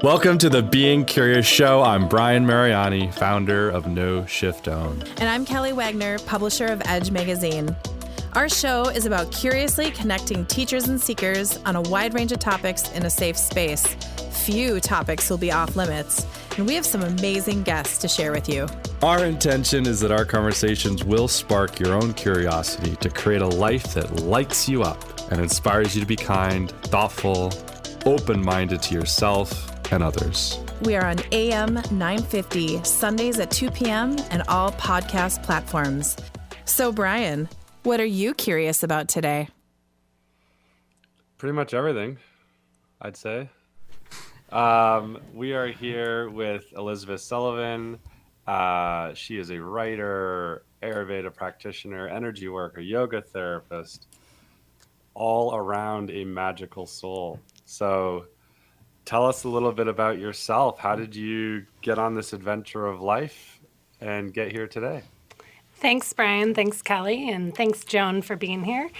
Welcome to the Being Curious Show. I'm Brian Mariani, founder of No Shift Own. And I'm Kelly Wagner, publisher of Edge Magazine. Our show is about curiously connecting teachers and seekers on a wide range of topics in a safe space. Few topics will be off limits, and we have some amazing guests to share with you. Our intention is that our conversations will spark your own curiosity to create a life that lights you up and inspires you to be kind, thoughtful, open-minded to yourself and others. We are on AM 950, Sundays at 2 p.m. and all podcast platforms. So, Brian, what are you curious about today? Pretty much everything, I'd say. We are here with Elizabeth Sullivan. She is a writer, Ayurveda practitioner, energy worker, yoga therapist, all around a magical soul. So tell us a little bit about yourself. How did you get on this adventure of life and get here today? Thanks, Brian. Thanks, Kelly. And thanks, Joan, for being here.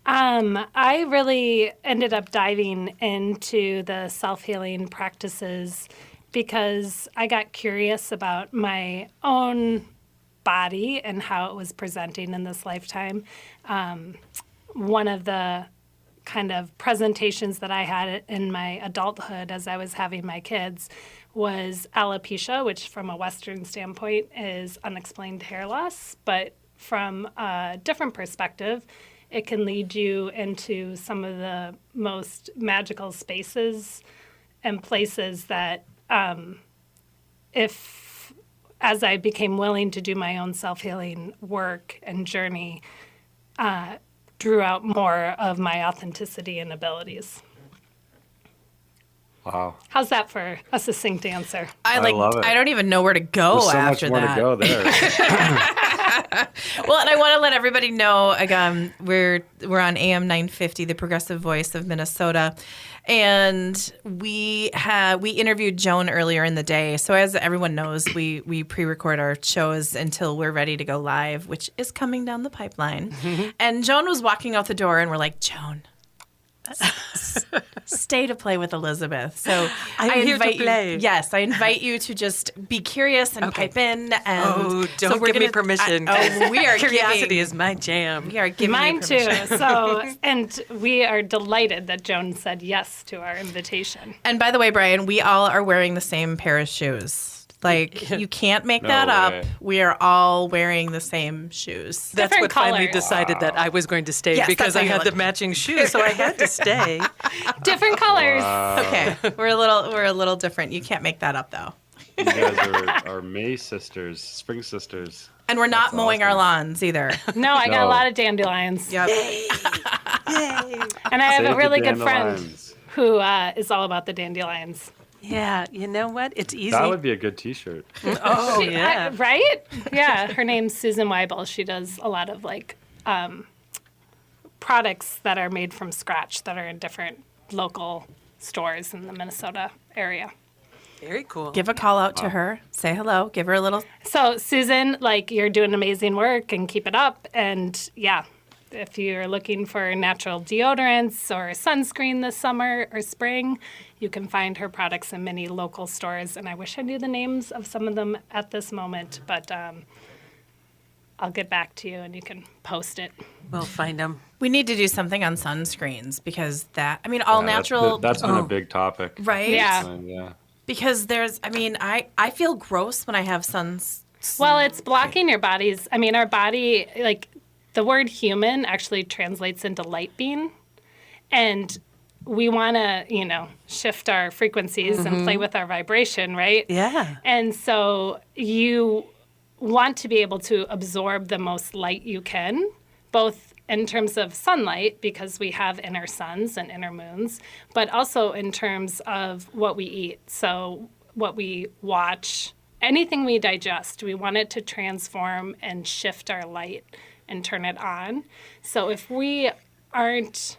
I really ended up diving into the self-healing practices because I got curious about my own body and how it was presenting in this lifetime. One of the kind of presentations that I had in my adulthood as I was having my kids was alopecia, which from a Western standpoint is unexplained hair loss. But from a different perspective, it can lead you into some of the most magical spaces and places that as I became willing to do my own self-healing work and journey, drew out more of my authenticity and abilities. Wow. How's that for a succinct answer? I love it. I don't even know where to go There's so after much more that. to go there. Well, and I want to let everybody know, again, we're on AM 950, the progressive voice of Minnesota. And we interviewed Joan earlier in the day. So as everyone knows, we pre-record our shows until we're ready to go live, which is coming down the pipeline. And Joan was walking out the door and we're like, Joan, stay to play with Elizabeth. So I'm here to play. Yes, I invite you to just be curious and pipe in. And don't give me permission. We are Curiosity is my jam. We are giving Mine you too. permission. So, and we are delighted that Joan said yes to our invitation. And by the way, Brian, we all are wearing the same pair of shoes. Like, you can't make that way. up. We are all wearing the same shoes. That's Different what finally colors. decided that I was going to stay Yes, because that's how I you had look. the matching shoes, so I had to stay. Different colors. Okay, we're a little different. You can't make that up, though. You guys are May sisters, spring sisters. And we're not That's mowing awesome. our lawns either. No, I got No. a lot of dandelions. Yep. Yay! And I have Save a the really good friend dandelions. who is all about the dandelions. Yeah, you know what? It's easy. That would be a good T-shirt. Oh, yeah. Right? Yeah. Her name's Susan Weibel. She does a lot of products that are made from scratch that are in different local stores in the Minnesota area. Very cool. Give a call out to her. Say hello. Give her a little. So, Susan, you're doing amazing work and keep it up. And yeah, if you're looking for natural deodorants or sunscreen this summer or spring, you can find her products in many local stores. And I wish I knew the names of some of them at this moment, but I'll get back to you and you can post it. We'll find them. We need to do something on sunscreens because all natural. That's been a big topic. Right? Yeah. Yeah. Because I feel gross when I have Well, it's blocking your bodies. Our body, the word human actually translates into light being. And we want to, shift our frequencies and play with our vibration, right? Yeah. And so you want to be able to absorb the most light you can, both in terms of sunlight, because we have inner suns and inner moons, but also in terms of what we eat. So what we watch, anything we digest, we want it to transform and shift our light and turn it on. So if we aren't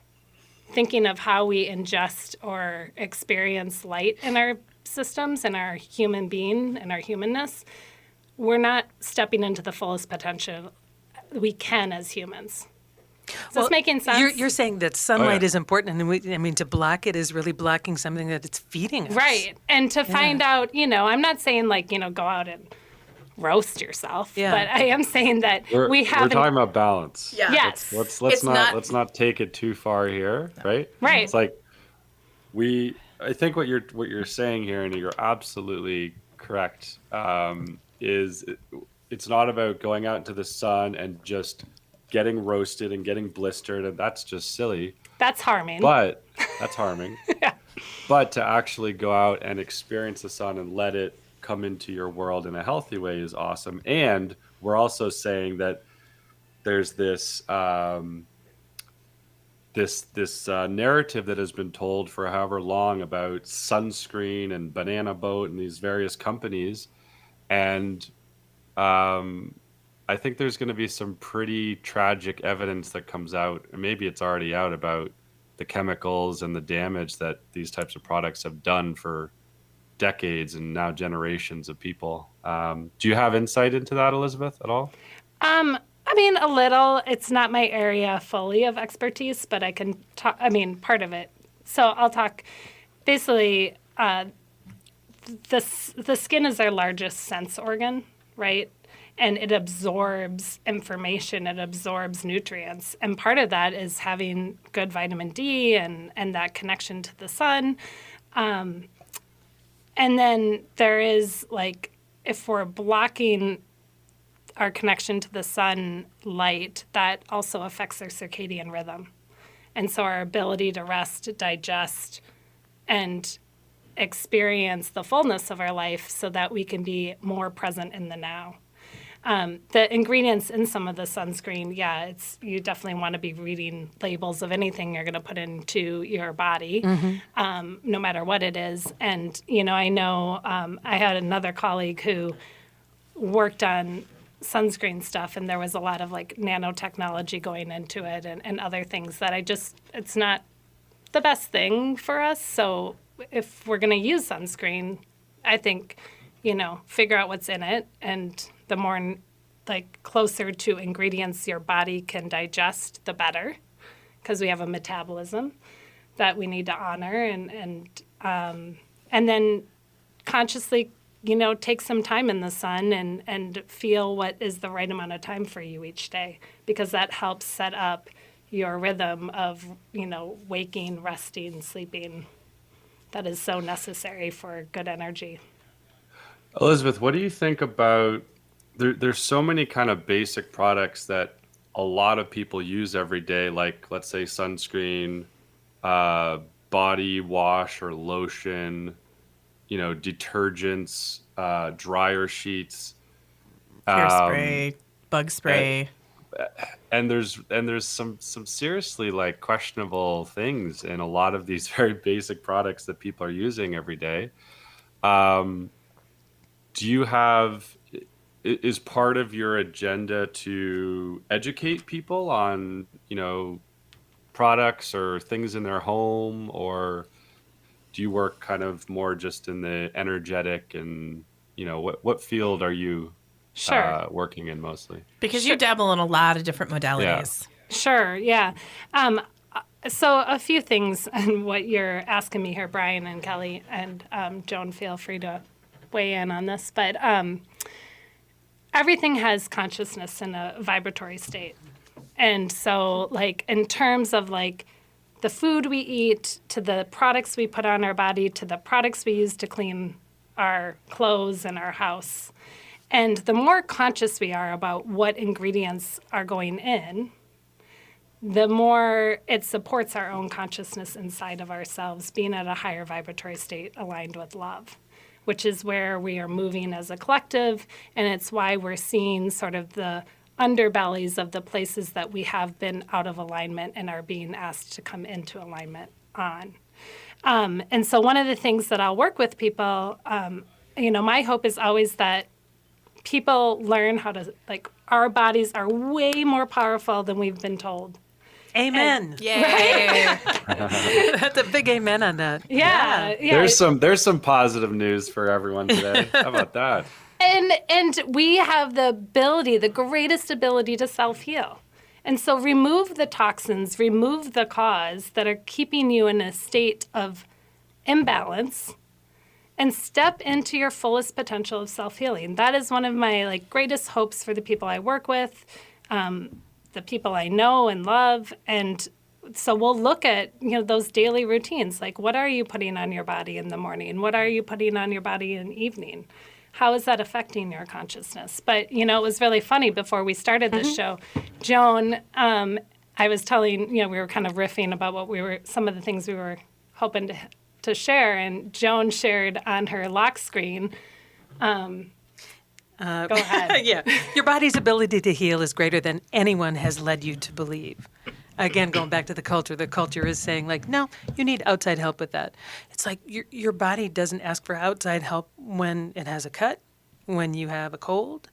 thinking of how we ingest or experience light in our systems and our human being and our humanness, we're not stepping into the fullest potential we can as humans. Is this making sense? You're saying that sunlight yeah. is important, and to block it is really blocking something that it's feeding us. Right. And to find out, I'm not saying go out and roast yourself, Yeah. but I am saying that We're haven't. talking about balance. Yeah. Yes. Let's not take it too far here, right? Right. It's like I think what you're saying here, and you're absolutely correct, is it's not about going out into the sun and just getting roasted and getting blistered, and that's just silly. That's harming. But that's harming. Yeah. But to actually go out and experience the sun and let it come into your world in a healthy way is awesome. And we're also saying that there's this narrative that has been told for however long about sunscreen and Banana Boat and these various companies, and I think there's going to be some pretty tragic evidence that comes out, and maybe it's already out, about the chemicals and the damage that these types of products have done for decades and now generations of people. Do you have insight into that, Elizabeth, at all? A little. It's not my area fully of expertise, but I can talk. Part of it. So I'll talk. Basically, the skin is our largest sense organ, right? And it absorbs information. It absorbs nutrients, and part of that is having good vitamin D and that connection to the sun. And then there is if we're blocking our connection to the sunlight, that also affects our circadian rhythm. And so our ability to rest, digest, and experience the fullness of our life so that we can be more present in the now. The ingredients in some of the sunscreen, you definitely want to be reading labels of anything you're going to put into your body, no matter what it is. And, I know I had another colleague who worked on sunscreen stuff, and there was a lot of nanotechnology going into it and other things that it's not the best thing for us. So if we're going to use sunscreen, I think, figure out what's in it, and the more closer to ingredients your body can digest, the better, because we have a metabolism that we need to honor, and then consciously take some time in the sun and feel what is the right amount of time for you each day, because that helps set up your rhythm of waking, resting, sleeping. That is so necessary for good energy. Elizabeth, what do you think about there's so many kind of basic products that a lot of people use every day, like let's say sunscreen, body wash or lotion, detergents, dryer sheets, Hairspray, bug spray. and there's some seriously questionable things in a lot of these very basic products that people are using every day. Do you have, is part of your agenda to educate people on, products or things in their home, or do you work kind of more just in the energetic and, what field are you working in mostly? Because you dabble in a lot of different modalities. Sure, yeah. So a few things on what you're asking me here, Brian and Kelly, and Joan, feel free to weigh in on this, but everything has consciousness in a vibratory state. And so in terms of the food we eat, to the products we put on our body, to the products we use to clean our clothes and our house, and the more conscious we are about what ingredients are going in, the more it supports our own consciousness inside of ourselves, being at a higher vibratory state aligned with love, which is where we are moving as a collective, and it's why we're seeing sort of the underbellies of the places that we have been out of alignment and are being asked to come into alignment on. And so one of the things that I'll work with people, my hope is always that people learn how to, our bodies are way more powerful than we've been told. Amen. Yay. That's a big amen on that. Yeah. There's some positive news for everyone today. How about that? And we have the greatest ability to self-heal. And so remove the toxins, remove the cause that are keeping you in a state of imbalance, and step into your fullest potential of self-healing. That is one of my greatest hopes for the people I work with, the people I know and love. And so we'll look at those daily routines, like what are you putting on your body in the morning? What are you putting on your body in the evening? How is that affecting your consciousness? But, it was really funny before we started this show. Joan, I was telling, we were kind of riffing about some of the things we were hoping to share. And Joan shared on her lock screen. Go ahead. Yeah. Your body's ability to heal is greater than anyone has led you to believe. Again, going back to the culture is saying no, you need outside help with that. It's like your body doesn't ask for outside help when it has a cut, when you have a cold.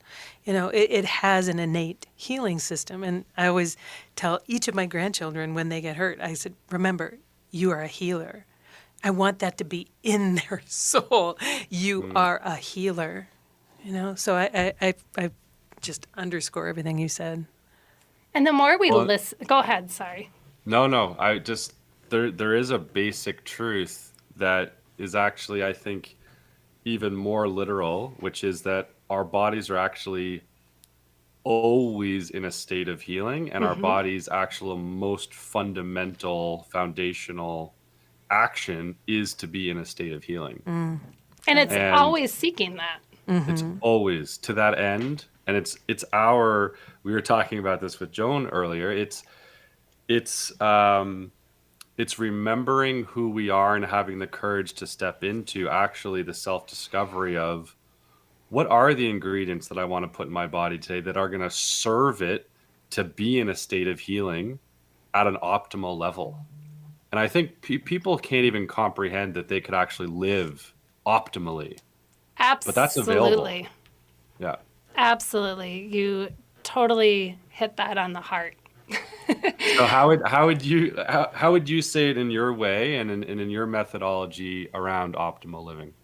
It has an innate healing system. And I always tell each of my grandchildren when they get hurt, I said, remember, you are a healer. I want that to be in their soul. You are a healer. So I just underscore everything you said. And the more we listen, go ahead, sorry. No. I just there is a basic truth that is actually, I think, even more literal, which is that our bodies are actually always in a state of healing, and our body's actual most fundamental, foundational action is to be in a state of healing. And it's always seeking that. It's always to that end. And it's we were talking about this with Joan earlier. It's remembering who we are and having the courage to step into actually the self-discovery of what are the ingredients that I want to put in my body today that are going to serve it to be in a state of healing at an optimal level. And I think people can't even comprehend that they could actually live optimally. Absolutely. But that's available. Yeah. Absolutely. You totally hit that on the heart. So how would you say it in your way and in your methodology around optimal living?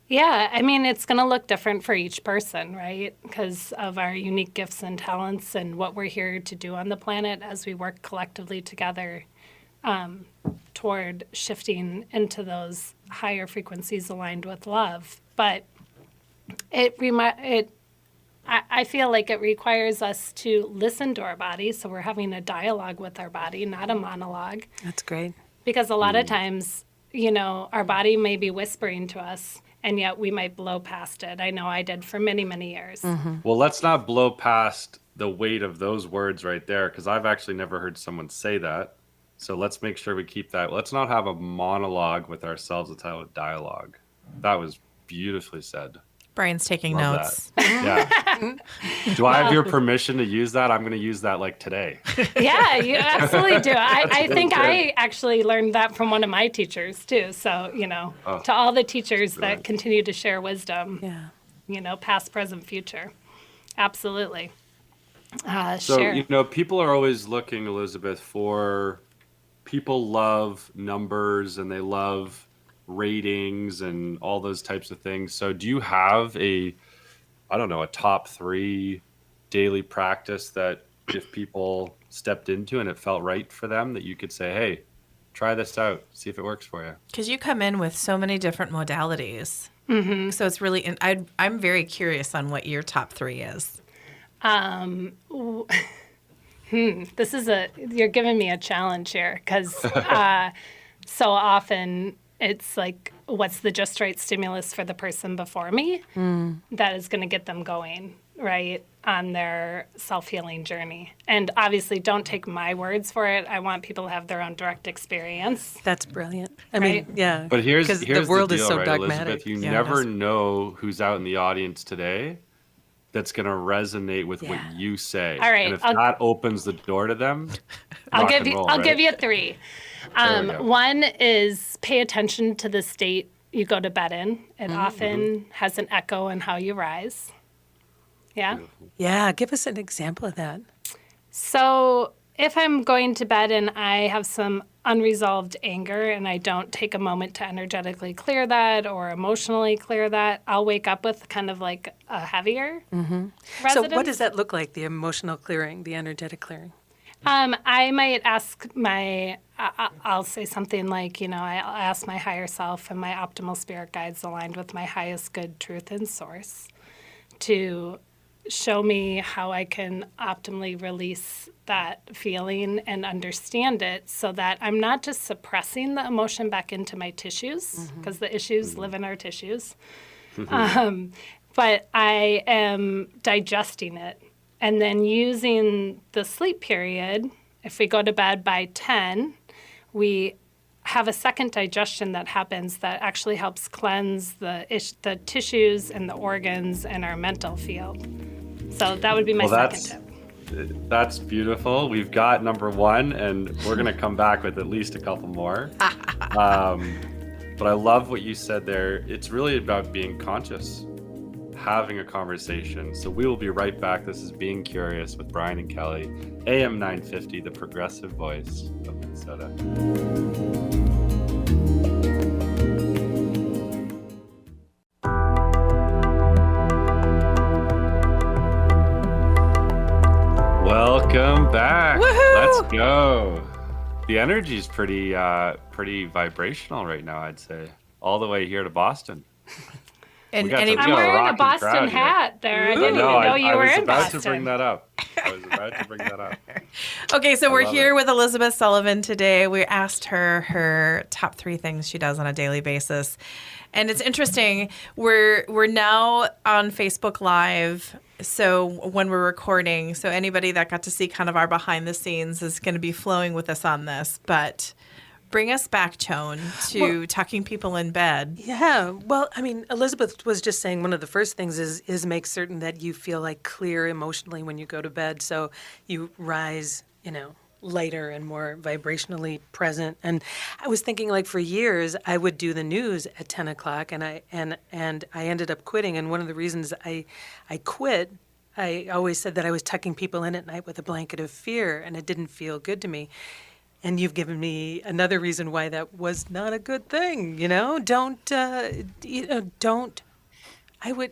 Yeah, I mean, it's going to look different for each person, right? Because of our unique gifts and talents and what we're here to do on the planet as we work collectively together toward shifting into those higher frequencies aligned with love. But I feel like it requires us to listen to our body. So we're having a dialogue with our body, not a monologue. That's great. Because a lot of times, our body may be whispering to us, and yet we might blow past it. I know I did for many, many years. Well, let's not blow past the weight of those words right there, because I've actually never heard someone say that. So let's make sure we keep that. Let's not have a monologue with ourselves. Let's have a dialogue. That was beautifully said. Brian's taking Love notes. That. Yeah. Do I have your permission to use that? I'm going to use that today. Yeah, you absolutely do. I think I actually learned that from one of my teachers too. So, to all the teachers that continue to share wisdom, past, present, future. Absolutely. So, share. people are always looking, Elizabeth, people love numbers and they love ratings and all those types of things. So do you have a top 3 daily practice that if people stepped into and it felt right for them, that you could say, hey, try this out, see if it works for you? Because you come in with so many different modalities. Mm-hmm. So it's really, and I'm very curious on what your top 3 is. You're giving me a challenge here because so often it's like, what's the just right stimulus for the person before me that is going to get them going, right, on their self-healing journey. And obviously, don't take my words for it. I want people to have their own direct experience. That's brilliant. I mean, yeah. But here's the world the deal, is so right, dogmatic. Elizabeth? You never know who's out in the audience today that's going to resonate with what you say. All right. And if that opens the door to them, I'll give you 3. One is pay attention to the state you go to bed in. It often has an echo in how you rise. Yeah? Yeah, give us an example of that. So if I'm going to bed and I have some unresolved anger and I don't take a moment to energetically clear that or emotionally clear that, I'll wake up with kind of like a heavier resonance. So what does that look like, the emotional clearing, the energetic clearing? I might ask I'll say something like, I'll ask my higher self and my optimal spirit guides aligned with my highest good truth and source to show me how I can optimally release that feeling and understand it so that I'm not just suppressing the emotion back into my tissues, because the issues live in our tissues, but I am digesting it. And then using the sleep period, if we go to bed by 10, we have a second digestion that happens that actually helps cleanse the tissues and the organs and our mental field. So that would be my second tip. That's beautiful. We've got number one, and we're going to come back with at least a couple more. But I love what you said there. It's really about being conscious, having a conversation. So we will be right back. This is Being Curious with Brian and Kelly, AM 950, the progressive voice of Minnesota. Welcome back. Woohoo! Let's go. The energy is pretty vibrational right now, I'd say. All the way here to Boston. And got any, some- I'm got a wearing a rocking Boston crowd here. hat there. I didn't even No, know you I were was in about Boston. to bring that up. Okay, so we're love here it. with Elizabeth Sullivan today. We asked her top 3 things she does on a daily basis. And it's interesting. We're now on Facebook Live. So when we're recording, so anybody that got to see kind of our behind the scenes is going to be flowing with us on this. But bring us back, Joan, to tucking people in bed. Yeah. Well, I mean, Elizabeth was just saying one of the first things is make certain that you feel like clear emotionally when you go to bed. So you rise, lighter and more vibrationally present. And I was thinking, like, for years I would do the news at 10 o'clock, and I ended up quitting. And one of the reasons I quit, I always said that I was tucking people in at night with a blanket of fear, and it didn't feel good to me. And you've given me another reason why that was not a good thing.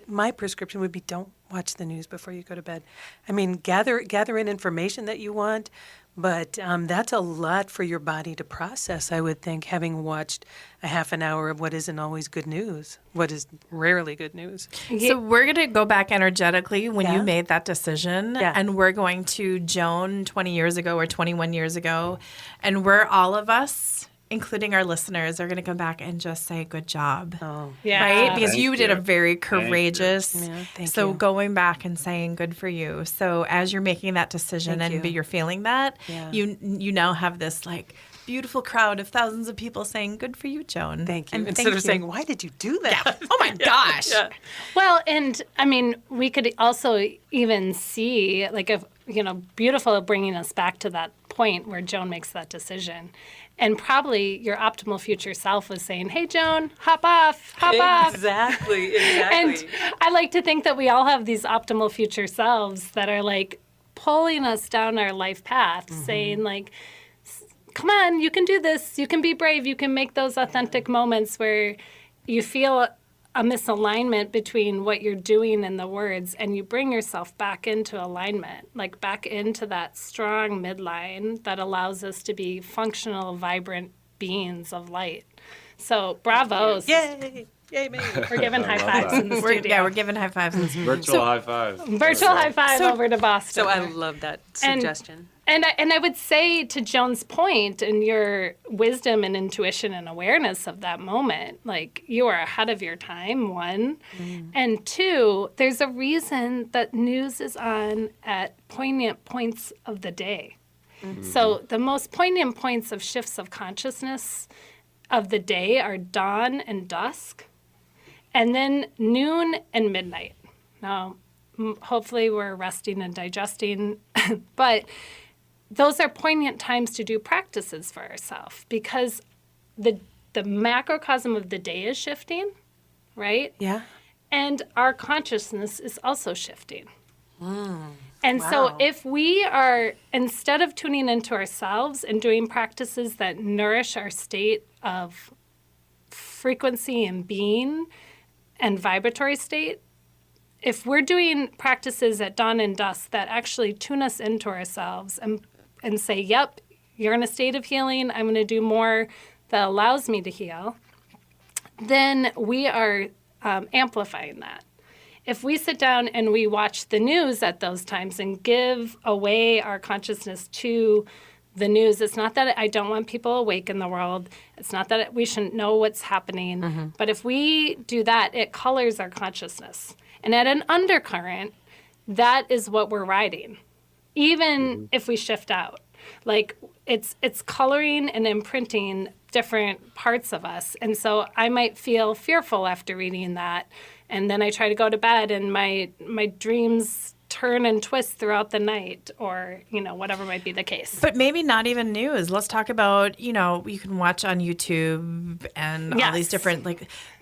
My prescription would be don't watch the news before you go to bed. I mean, gather in information that you want, but that's a lot for your body to process, I would think, having watched a half an hour of what isn't always good news, what is rarely good news. So we're going to go back energetically when Yeah. you made that decision, Yeah. and we're going to Joan 20 years ago or 21 years ago, and we're all of us, including our listeners, are going to come back and just say good job. Oh, Yeah. Right? Because Thank you did a you. very Thank you. courageous. Yeah, thank so you. going back and saying good for you. So as you're making that decision Thank and you. you're feeling that, Yeah. you now have this like beautiful crowd of thousands of people saying good for you, Joan. thank you. And Instead thank of saying, why did you do that? oh my gosh. Yeah. Well, and I mean, we could also even see, like, if, beautiful bringing us back to that point where Joan makes that decision. And probably your optimal future self was saying, hey, Joan, hop off. Exactly. And I like to think that we all have these optimal future selves that are like pulling us down our life path, saying, like, come on, you can do this. You can be brave. You can make those authentic moments where you feel a misalignment between what you're doing and the words, and you bring yourself back into alignment, like back into that strong midline that allows us to be functional, vibrant beings of light. So bravos. Yay! Yay, me. We're giving high love fives that. in the studio. We're giving high fives. in this. Virtual high fives. Virtual high five over to Boston. So I love that suggestion. And I would say, to Joan's point and your wisdom and intuition and awareness of that moment, like, you are ahead of your time, one. And two, there's a reason that news is on at poignant points of the day. So the most poignant points of shifts of consciousness of the day are dawn and dusk, and then noon and midnight. Now, hopefully we're resting and digesting, but those are poignant times to do practices for ourselves, because the macrocosm of the day is shifting, right? Yeah. And our consciousness is also shifting. And wow. so if we are, instead of tuning into ourselves and doing practices that nourish our state of frequency and being and vibratory state, if we're doing practices at dawn and dusk that actually tune us into ourselves and say, yep, you're in a state of healing, I'm going to do more that allows me to heal, then we are amplifying that. If we sit down and we watch the news at those times and give away our consciousness to the news, it's not that I don't want people awake in the world. It's not that we shouldn't know what's happening. But if we do that, it colors our consciousness. And at an undercurrent, that is what we're riding, even if we shift out. Like it's coloring and imprinting different parts of us. And so I might feel fearful after reading that. And then I try to go to bed and my dreams turn and twist throughout the night, or, whatever might be the case. But maybe not even news. Let's talk about, you can watch on YouTube and all these different,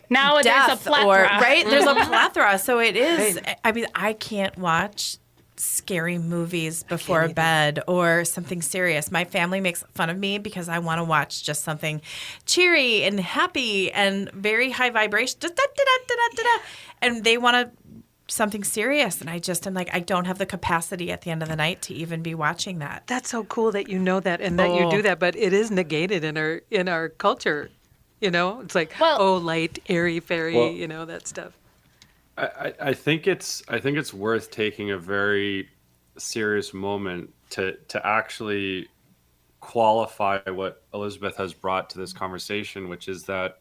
now there's a plethora. Right? There's a plethora. So it is, right. I mean, I can't watch scary movies before bed or something serious. My family makes fun of me because I want to watch just something cheery and happy and very high vibration. Just da-da-da-da-da-da. And they want something serious. And I just am like, I don't have the capacity at the end of the night to even be watching that. That's so cool that you know that and that you do that, but it is negated in our culture. It's like, light, airy, fairy, that stuff. I think it's worth taking a very serious moment to actually qualify what Elizabeth has brought to this conversation, which is that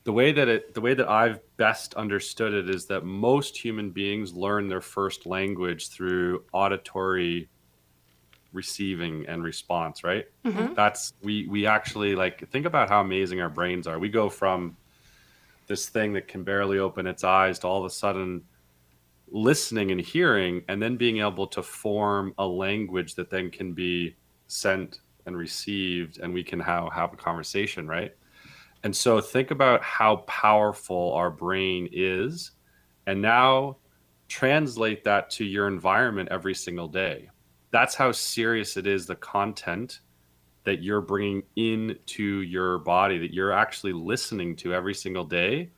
the way that I've best understood it is that most human beings learn their first language through auditory receiving and response, right? That's we actually think about how amazing our brains are. We go from this thing that can barely open its eyes to all of a sudden listening and hearing, and then being able to form a language that then can be sent and received, and we can have a conversation, right? And so think about how powerful our brain is, and now translate that to your environment every single day. That's how serious it is, the content that you're bringing into your body, that you're actually listening to every single day.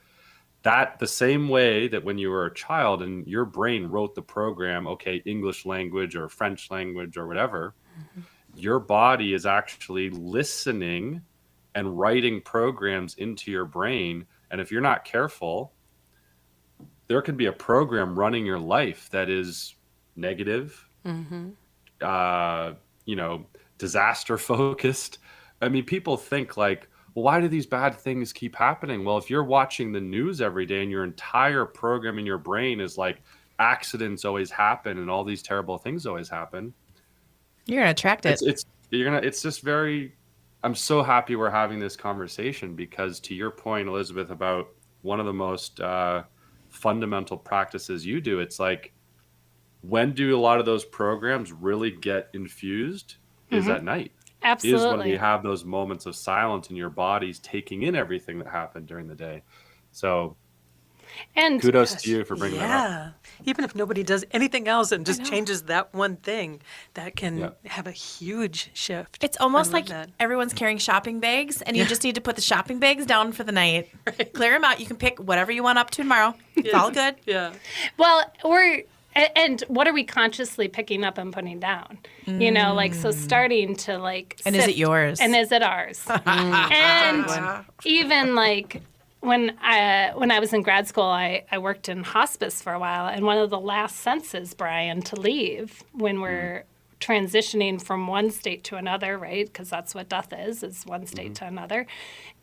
That the same way that when you were a child and your brain wrote the program, okay, English language or French language or whatever, your body is actually listening and writing programs into your brain. And if you're not careful, there could be a program running your life that is negative, disaster focused. I mean, people think well, why do these bad things keep happening? Well, if you're watching the news every day and your entire program in your brain is accidents always happen and all these terrible things always happen, you're gonna attract it. It's just very. I'm so happy we're having this conversation because, to your point, Elizabeth, about one of the most fundamental practices you do, it's when do a lot of those programs really get infused? Is at night. Absolutely. Is when we have those moments of silence and your body's taking in everything that happened during the day. So And kudos to you for bringing that up. Yeah. Even if nobody does anything else and just changes that one thing, that can have a huge shift. It's almost like everyone's carrying shopping bags, and you just need to put the shopping bags down for the night. Right. Clear them out. You can pick whatever you want up to tomorrow. It's all good. Yeah. Well, and what are we consciously picking up and putting down? You know, like, so starting to like. And sift, is it yours? And is it ours? And even like when I was in grad school, I worked in hospice for a while, and one of the last senses, Brian, to leave when we're transitioning from one state to another, right? Because that's what death is one state to another,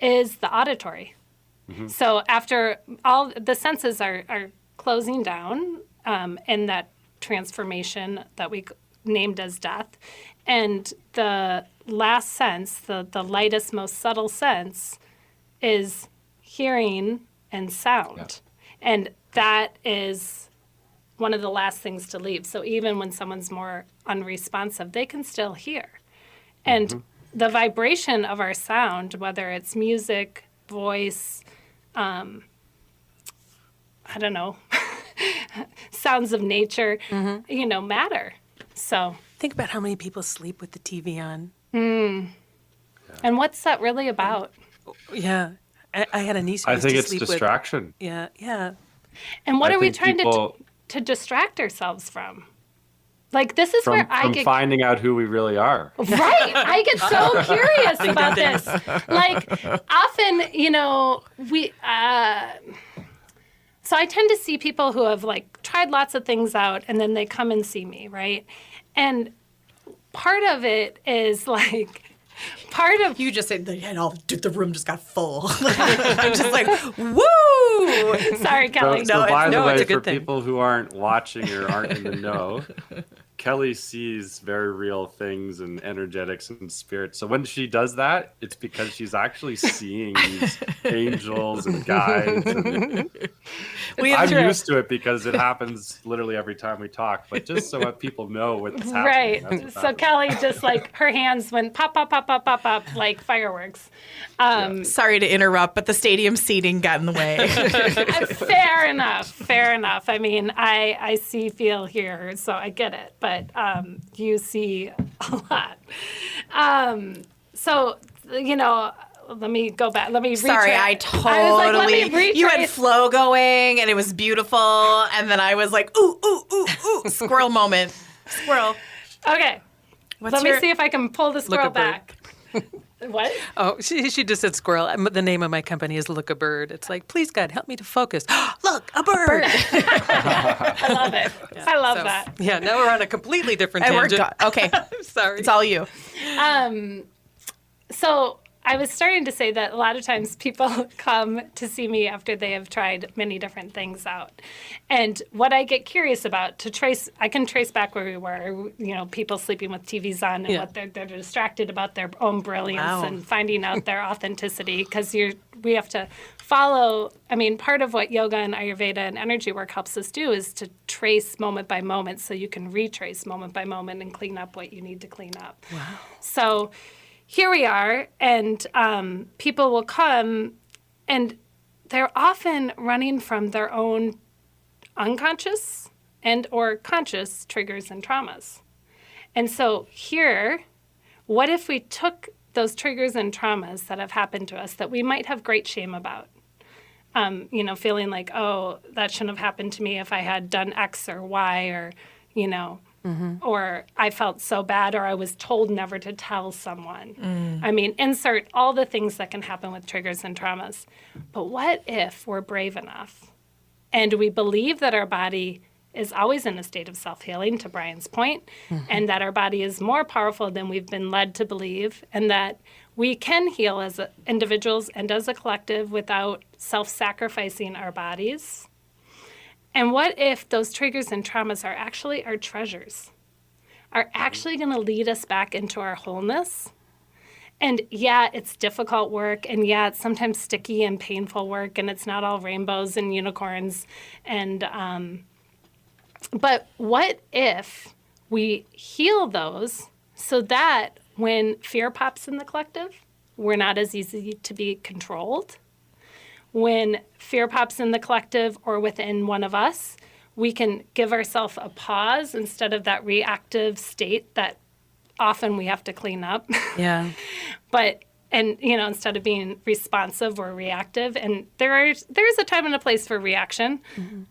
is the auditory. So after all the senses are closing down in that transformation that we named as death, and the last sense, the lightest, most subtle sense, is hearing and sound. And that is one of the last things to leave. So even when someone's more unresponsive, they can still hear. And the vibration of our sound, whether it's music, voice, I don't know, sounds of nature, you know, matter. So think about how many people sleep with the TV on. And what's that really about? Yeah. I had a niece who I used think to it's sleep distraction. Yeah. And what I are we think trying people- to distract ourselves from? Like, this is from where I from get finding out who we really are. right. I get so curious about ding. this. Like, often, we. So I tend to see people who have like tried lots of things out, and then they come and see me, right? And part of it is like. Part of You just said the room just got full. I'm just like, woo! sorry, Kelly. So by the no, it's way, a good for thing. people who aren't watching or aren't in the know, Kelly sees very real things and energetics and spirits. So when she does that, it's because she's actually seeing these angels and guides. And I'm used to it because it happens literally every time we talk. But just so that people know what's happening. Right. That's what's So happening. Kelly just like her hands went pop, pop, pop, pop, pop, pop like fireworks. Sorry to interrupt, but the stadium seating got in the way. Fair enough. Fair enough. I mean, I see, feel, hear, so I get it. But you see a lot. So, let me go back. Let me Sorry, retrace. I was like, let me totally. You had retrace. flow going, and it was beautiful. And then I was like, ooh, ooh, ooh, ooh, squirrel moment, squirrel. Okay. Let me see if I can pull the squirrel Look a bird. back. What? Oh, she just said squirrel. The name of my company is Look a Bird. It's like, please, God, help me to focus. Look, a bird. I love it. I love that. Yeah, now we're on a completely different And we're tangent. done. Okay, I'm sorry. it's all you. So I was starting to say that a lot of times people come to see me after they have tried many different things out. And what I get curious about I can trace back where we were, people sleeping with TVs on and what they're distracted about their own brilliance and finding out their authenticity because we have to follow. I mean, part of what yoga and Ayurveda and energy work helps us do is to trace moment by moment so you can retrace moment by moment and clean up what you need to clean up. Wow. So here we are, and people will come, and they're often running from their own unconscious and or conscious triggers and traumas. And so here, what if we took those triggers and traumas that have happened to us that we might have great shame about? Feeling like, oh, that shouldn't have happened to me if I had done X or Y or, or I felt so bad or I was told never to tell someone. I mean, insert all the things that can happen with triggers and traumas. But what if we're brave enough and we believe that our body is always in a state of self-healing, to Brian's point, and that our body is more powerful than we've been led to believe, and that we can heal as individuals and as a collective without self-sacrificing our bodies? And what if those triggers and traumas are actually our treasures, are actually going to lead us back into our wholeness? And yeah, it's difficult work, and yeah, it's sometimes sticky and painful work, and it's not all rainbows and unicorns. And but what if we heal those so that when fear pops in the collective, we're not as easy to be controlled? When fear pops in the collective or within one of us, we can give ourselves a pause instead of that reactive state that often we have to clean up. Yeah. Instead of being responsive or reactive. And there's a time and a place for reaction. Mm-hmm.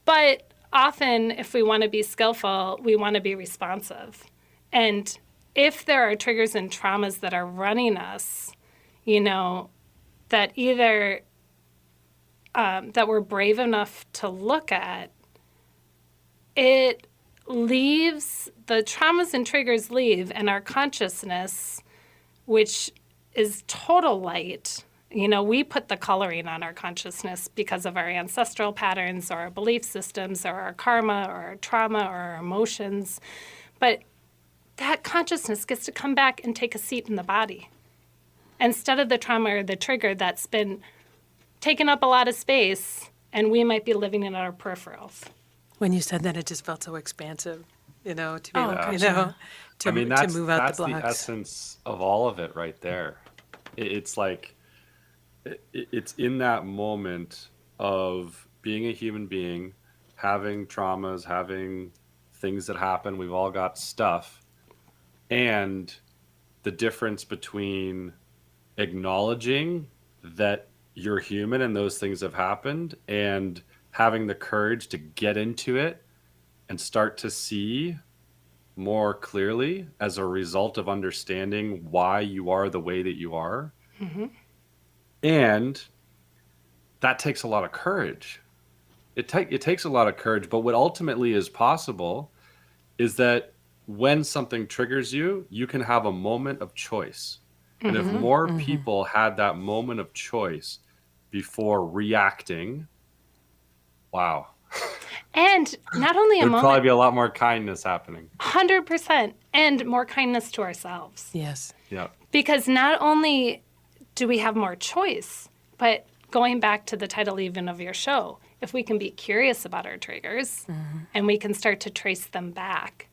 But often, if we want to be skillful, we want to be responsive. And if there are triggers and traumas that are running us, that either that we're brave enough to look at, it leaves, the traumas and triggers leave, and our consciousness, which is total light, we put the coloring on our consciousness because of our ancestral patterns or our belief systems or our karma or our trauma or our emotions. But that consciousness gets to come back and take a seat in the body instead of the trauma or the trigger that's been taking up a lot of space, and we might be living in our peripherals. When you said that, it just felt so expansive, to be able, to move out that's the blocks. The essence of all of it right there. It's like, it's in that moment of being a human being, having traumas, having things that happen. We've all got stuff. And the difference between acknowledging that you're human and those things have happened and having the courage to get into it and start to see more clearly as a result of understanding why you are the way that you are. And that takes a lot of courage. It takes a lot of courage, but what ultimately is possible is that when something triggers you, you can have a moment of choice. And if more people had that moment of choice before reacting, wow, And not only a there'd probably moment, be a lot more kindness happening. 100%, and more kindness to ourselves. Yes. Yeah. Because not only do we have more choice, but going back to the title even of your show, if we can be curious about our triggers and we can start to trace them back,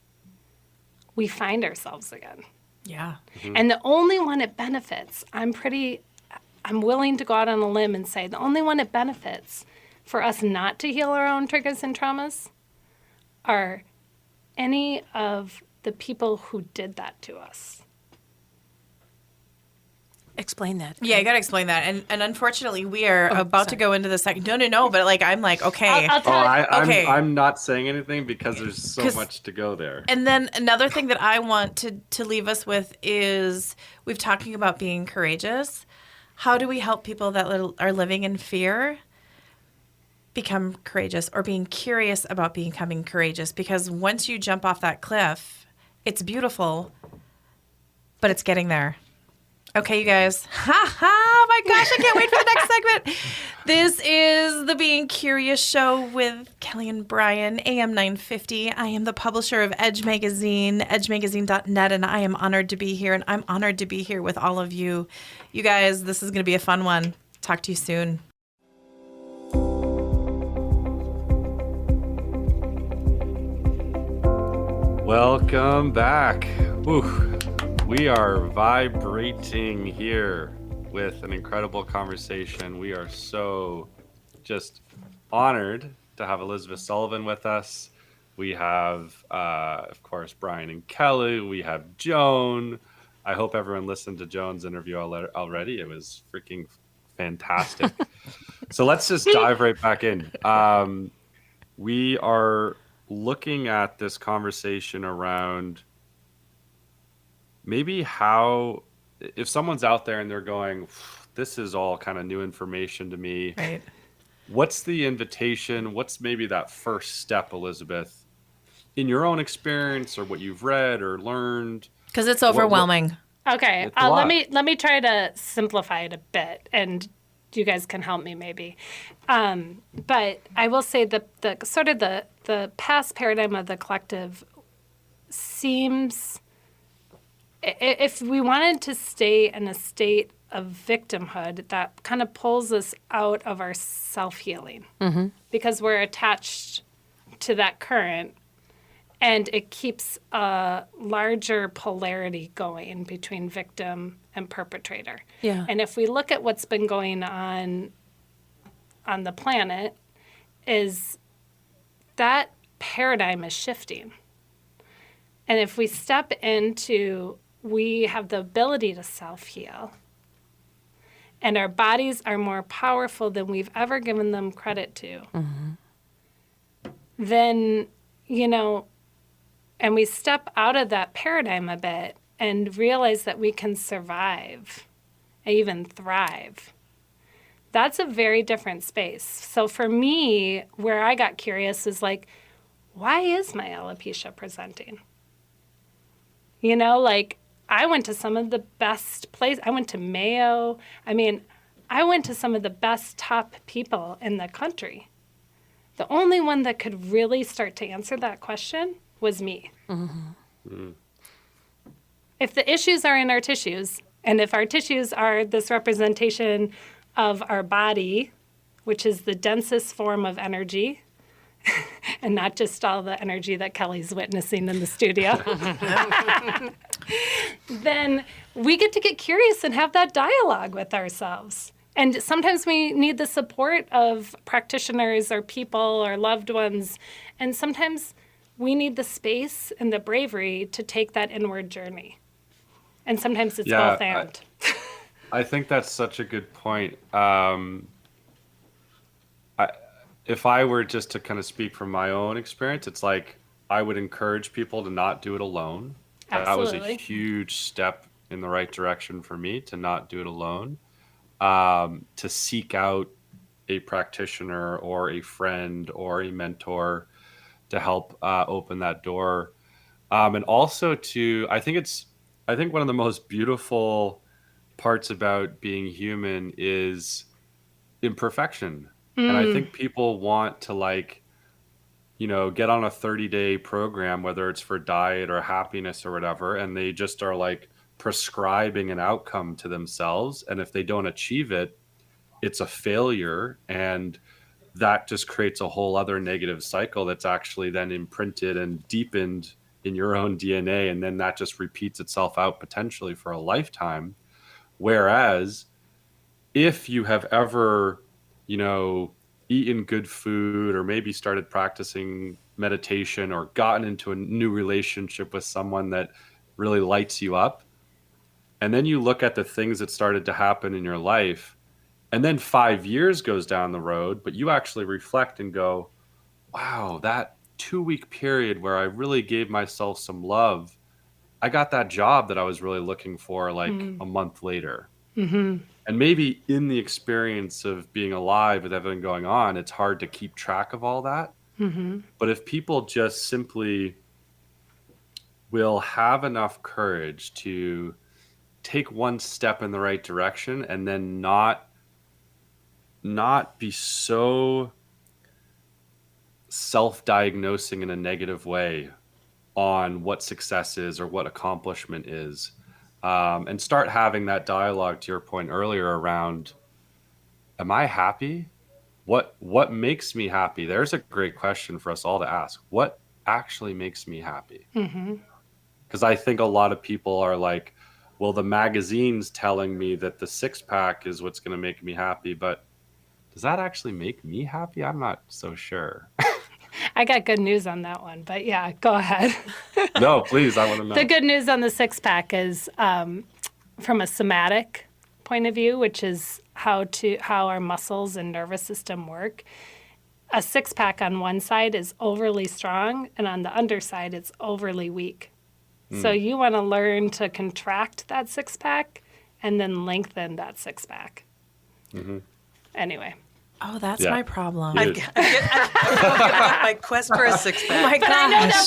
we find ourselves again. Yeah. And the only one it benefits, I'm willing to go out on a limb and say the only one it benefits for us not to heal our own triggers and traumas are any of the people who did that to us. Explain that. Yeah, I got to explain that. And unfortunately, we are about to sorry. go into the second. No, but like, I'm like, okay. I'll tell you. Okay. I'm not saying anything because there's so 'Cause- much to go there. And then another thing that I want to leave us with is we've talking about being courageous. How do we help people that are living in fear become courageous, or being curious about becoming courageous? Because once you jump off that cliff, it's beautiful, but it's getting there. Okay, you guys. Ha ha! My gosh, I can't wait for the next segment. This is the Being Curious Show with Kelly and Brian, AM 950. I am the publisher of Edge Magazine, edgemagazine.net, and I am honored to be here, and I'm honored to be here with all of you. You guys, this is going to be a fun one. Talk to you soon. Welcome back. Whew. We are vibrating here with an incredible conversation. We are so just honored to have Elizabeth Sullivan with us. We have, of course, Brian and Kelly. We have Joan. I hope everyone listened to Joan's interview already. It was freaking fantastic. So let's just dive right back in. We are looking at this conversation around maybe how, if someone's out there and they're going, this is all kind of new information to me. Right. What's the invitation? What's maybe that first step, Elizabeth, in your own experience or what you've read or learned? Because it's overwhelming. Okay, It's a lot. let me try to simplify it a bit, and you guys can help me maybe. But I will say the sort of the past paradigm of the collective seems, if we wanted to stay in a state of victimhood, that kind of pulls us out of our self-healing because we're attached to that current, and it keeps a larger polarity going between victim and perpetrator. Yeah. And if we look at what's been going on the planet, is that paradigm is shifting. And if we step into, we have the ability to self-heal, and our bodies are more powerful than we've ever given them credit to, then, and we step out of that paradigm a bit and realize that we can survive and even thrive. That's a very different space. So for me, where I got curious is like, why is my alopecia presenting? I went to some of the best places. I went to Mayo. I went to some of the best top people in the country. The only one that could really start to answer that question was me. If the issues are in our tissues, and if our tissues are this representation of our body, which is the densest form of energy, and not just all the energy that Kelly's witnessing in the studio, then we get to get curious and have that dialogue with ourselves. And sometimes we need the support of practitioners or people or loved ones. And sometimes we need the space and the bravery to take that inward journey. And sometimes it's both and. I think that's such a good point. If I were just to kind of speak from my own experience, it's like I would encourage people to not do it alone. That was a Absolutely. huge step in the right direction for me, to not do it alone, to seek out a practitioner or a friend or a mentor to help open that door. And also I think one of the most beautiful parts about being human is imperfection. And I think people want to get on a 30-day program, whether it's for diet or happiness or whatever, and they just are like prescribing an outcome to themselves. And if they don't achieve it, it's a failure. And that just creates a whole other negative cycle that's actually then imprinted and deepened in your own DNA. And then that just repeats itself out potentially for a lifetime. Whereas if you have ever, eaten good food or maybe started practicing meditation or gotten into a new relationship with someone that really lights you up, and then you look at the things that started to happen in your life, and then 5 years goes down the road, but you actually reflect and go, wow, that 2 week period where I really gave myself some love, I got that job that I was really looking for like a month later. And maybe in the experience of being alive with everything going on, it's hard to keep track of all that. But if people just simply will have enough courage to take one step in the right direction and then not be so self-diagnosing in a negative way on what success is or what accomplishment is, and start having that dialogue, to your point earlier, around, am I happy? What makes me happy? There's a great question for us all to ask. What actually makes me happy? Because I think a lot of people are like, well, the magazine's telling me that the six pack is what's going to make me happy, but does that actually make me happy? I'm not so sure. I got good news on that one, but yeah, go ahead. No, please, I want to know. The good news on the six pack is from a somatic point of view, which is how our muscles and nervous system work. A six pack on one side is overly strong, and on the underside, it's overly weak. So you want to learn to contract that six pack and then lengthen that six pack. Anyway. Oh, that's Yeah. my problem. Huge. I'm giving up my quest for a six pack. Oh my But I know gosh.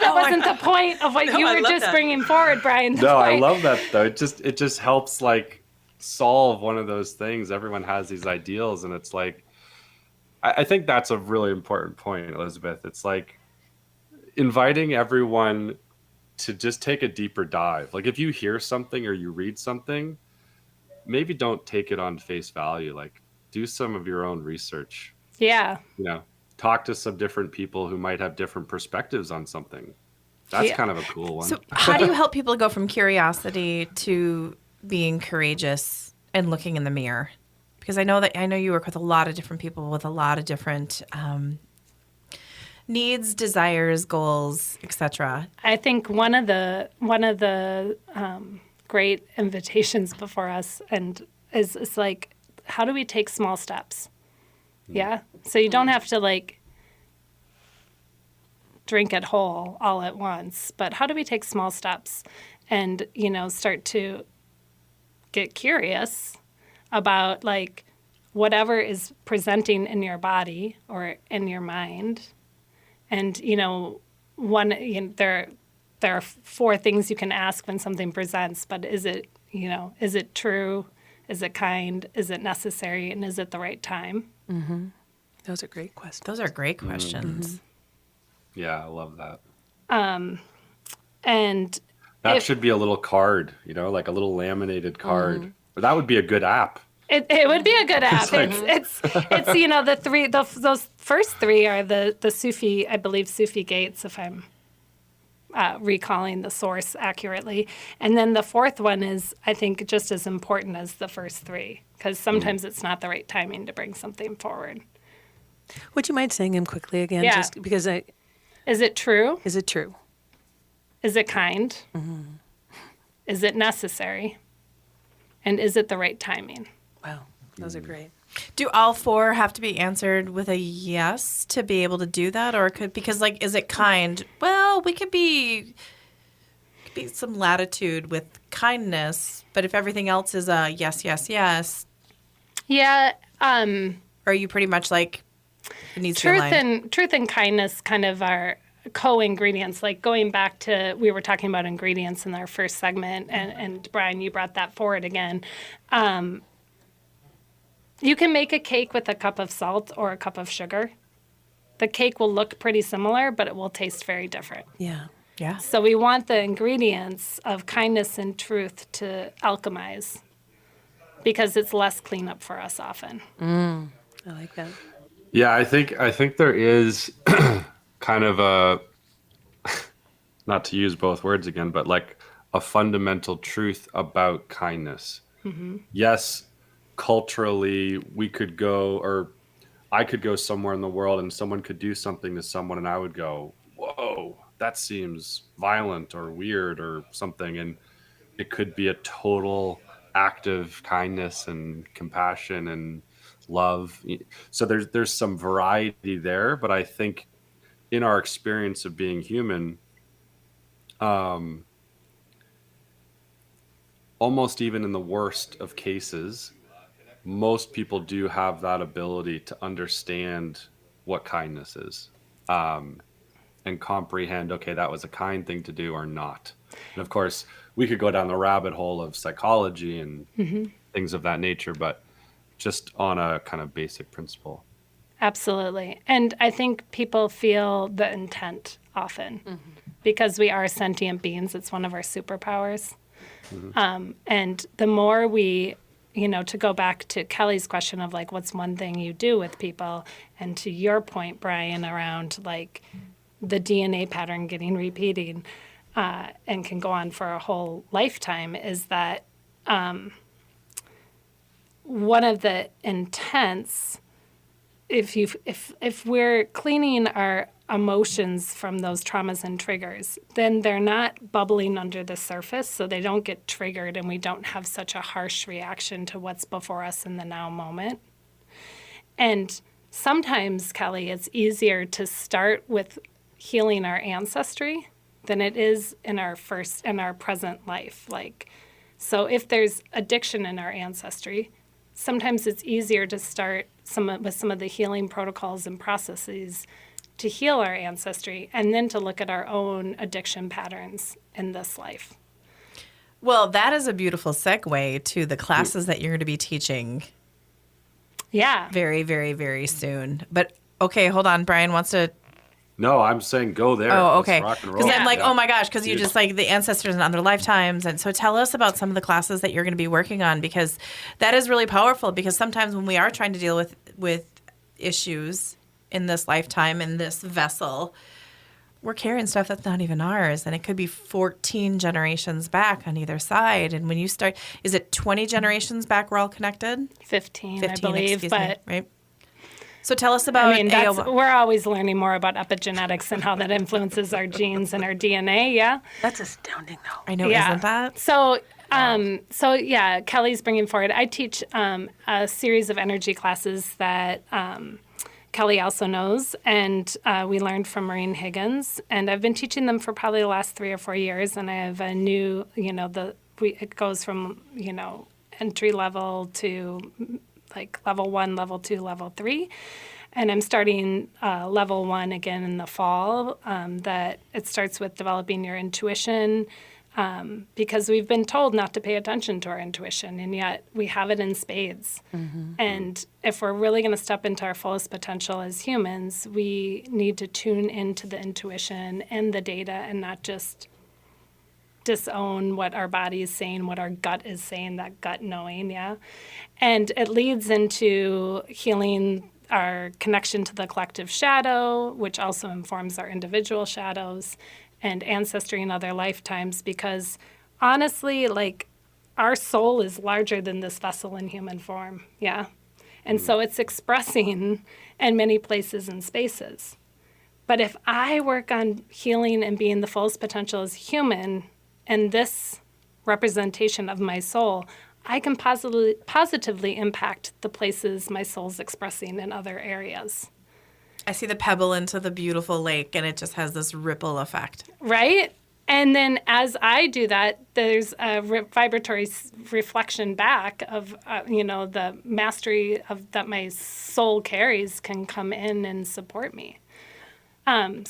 that wasn't the point of what No, you I were love just that. bringing forward, Brian. The No, I point- love that though. It just helps like solve one of those things. Everyone has these ideals, and it's like, I think that's a really important point, Elizabeth. It's like inviting everyone to just take a deeper dive. Like if you hear something or you read something, maybe don't take it on face value. Like do some of your own research. Yeah. Talk to some different people who might have different perspectives on something. That's Yeah. kind of a cool one. So, how do you help people go from curiosity to being courageous and looking in the mirror? Because I know you work with a lot of different people with a lot of different needs, desires, goals, etc. I think one of the great invitations before us and is like, how do we take small steps? Yeah. So you don't have to like drink it whole all at once, but how do we take small steps and, start to get curious about like whatever is presenting in your body or in your mind. And, there are four things you can ask when something presents, but is it true? Is it kind? Is it necessary? And is it the right time? Those are great questions. Those are great questions. Yeah, I love that. And That should be a little card, like a little laminated card. But that would be a good app. it would be a good app. like- It's those first three are the Sufi, I believe Sufi gates, if I'm recalling the source accurately. And then the fourth one is, I think, just as important as the first three, because sometimes it's not the right timing to bring something forward. Would you mind saying them quickly again? Yeah. Just because Is it true? is it true? Is it kind? Is it necessary? And is it the right timing? Wow, those are great. Do all four have to be answered with a yes to be able to do that, or because like, is it kind? Well, we could be some latitude with kindness, but if everything else is a yes, yes, yes, Yeah. are you pretty much like it needs to be aligned? Truth and kindness kind of are co-ingredients. Like going back to, we were talking about ingredients in our first segment, and Brian, you brought that forward again. You can make a cake with a cup of salt or a cup of sugar. The cake will look pretty similar, but it will taste very different. Yeah. Yeah. So we want the ingredients of kindness and truth to alchemize because it's less cleanup for us often. I like that. Yeah, I think there is kind of a, not to use both words again, but like a fundamental truth about kindness. Yes, culturally we could go, or I could go somewhere in the world and someone could do something to someone and I would go, whoa, that seems violent or weird or something. And it could be a total act of kindness and compassion and love. So there's some variety there, but I think in our experience of being human, almost even in the worst of cases, most people do have that ability to understand what kindness is, and comprehend, okay, that was a kind thing to do or not. And of course, we could go down the rabbit hole of psychology and things of that nature, but just on a kind of basic principle. Absolutely. And I think people feel the intent often because we are sentient beings. It's one of our superpowers. And the more we, to go back to Kelly's question of like, what's one thing you do with people? And to your point, Brian, around like the DNA pattern getting repeating and can go on for a whole lifetime, is that one of the intents, if we're cleaning our emotions from those traumas and triggers, then they're not bubbling under the surface, so they don't get triggered and we don't have such a harsh reaction to what's before us in the now moment. And sometimes, Kelly, it's easier to start with healing our ancestry than it is in our present life. Like, so if there's addiction in our ancestry, sometimes it's easier to start with some of the healing protocols and processes to heal our ancestry, and then to look at our own addiction patterns in this life. Well, that is a beautiful segue to the classes that you're going to be teaching. Yeah. Very, very, very soon. But okay, hold on. Brian wants to. No, I'm saying go there. Oh, Let's okay. rock and roll. Because I'm like, Yeah. oh my gosh, because you just like the ancestors and other lifetimes. And so tell us about some of the classes that you're going to be working on, because that is really powerful. Because sometimes when we are trying to deal with issues in this lifetime, in this vessel, we're carrying stuff that's not even ours. And it could be 14 generations back on either side. And when you start, is it 20 generations back we're all connected? 15, I believe. Excuse but me, right? So tell us about we're always learning more about epigenetics and how that influences our genes and our DNA. Yeah. That's astounding, though. I know, Yeah. isn't that? So yeah, Kelly's bringing forward. I teach a series of energy classes that Kelly also knows, and we learned from Maureen Higgins. And I've been teaching them for probably the last 3 or 4 years. And I have a new, it goes from entry level to like level 1, level 2, level 3. And I'm starting level 1 again in the fall. That it starts with developing your intuition, because we've been told not to pay attention to our intuition, and yet we have it in spades. And if we're really going to step into our fullest potential as humans, we need to tune into the intuition and the data and not just disown what our body is saying, what our gut is saying, that gut knowing, yeah? And it leads into healing our connection to the collective shadow, which also informs our individual shadows, and ancestry and other lifetimes, because honestly, like, our soul is larger than this vessel in human form, yeah? And so it's expressing in many places and spaces. But if I work on healing and being the fullest potential as human, and this representation of my soul, I can positively impact the places my soul's expressing in other areas. I see the pebble into the beautiful lake, and it just has this ripple effect. Right? And then as I do that, there's a vibratory reflection back of, the mastery that my soul carries can come in and support me. Anyone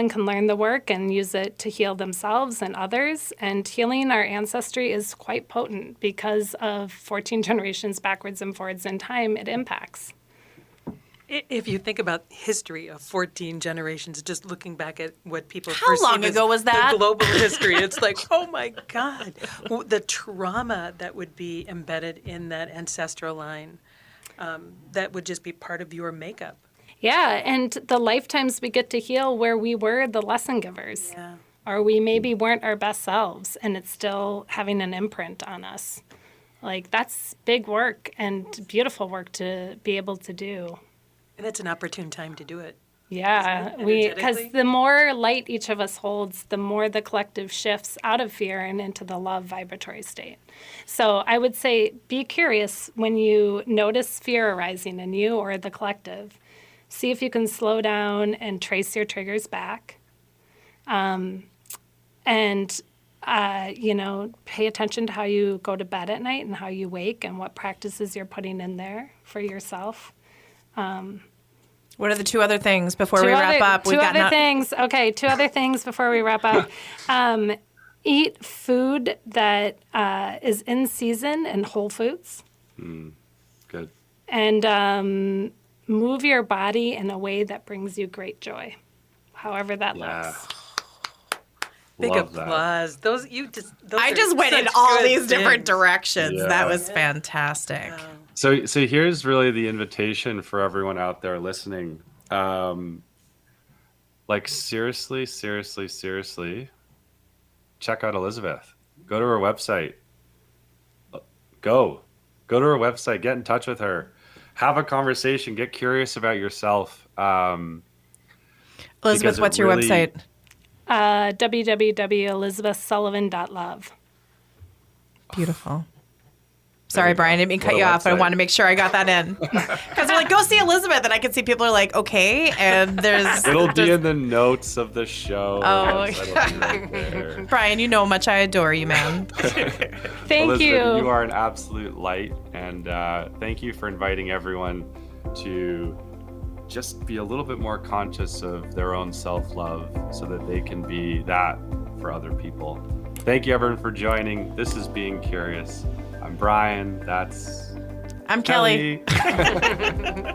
can learn the work and use it to heal themselves and others. And healing our ancestry is quite potent because of 14 generations backwards and forwards in time it impacts. If you think about history of 14 generations, just looking back at what people How perceive long as ago was that? the global history, it's like, oh my God, the trauma that would be embedded in that ancestral line, that would just be part of your makeup. Yeah, and the lifetimes we get to heal where we were the lesson givers. Yeah. Or we maybe weren't our best selves, and it's still having an imprint on us. Like, that's big work and beautiful work to be able to do. And it's an opportune time to do it. Yeah, Isn't it, because energetically? the more light each of us holds, the more the collective shifts out of fear and into the love vibratory state. So I would say be curious when you notice fear arising in you or the collective. See if you can slow down and trace your triggers back. Pay attention to how you go to bed at night and how you wake and what practices you're putting in there for yourself. What are the two other things before we wrap up? Two other things before we wrap up. Eat food that is in season and whole foods. Good. And move your body in a way that brings you great joy, however that looks. Big Love that. applause. Those I just went in such all good these different things. directions. Yeah. That was fantastic. So here's really the invitation for everyone out there listening. Seriously, check out Elizabeth. Go to her website. Go to her website. Get in touch with her. Have a conversation. Get curious about yourself. Elizabeth, what's your website? www.elizabethsullivan.love. Beautiful. Sorry, Brian, I didn't mean to cut What you a off, but I website. wanted to make sure I got that in. Because they're like, go see Elizabeth. And I can see people are like, okay. And there's. It'll be in the notes of the show. Oh, Yes, it'll be right there. Brian, you know how much I adore you, man. Thank Elizabeth, you. you are an absolute light. And thank you for inviting everyone to just be a little bit more conscious of their own self-love so that they can be that for other people. Thank you, everyone, for joining. This is Being Curious. I'm Brian. That's I'm Kelly. Kelly.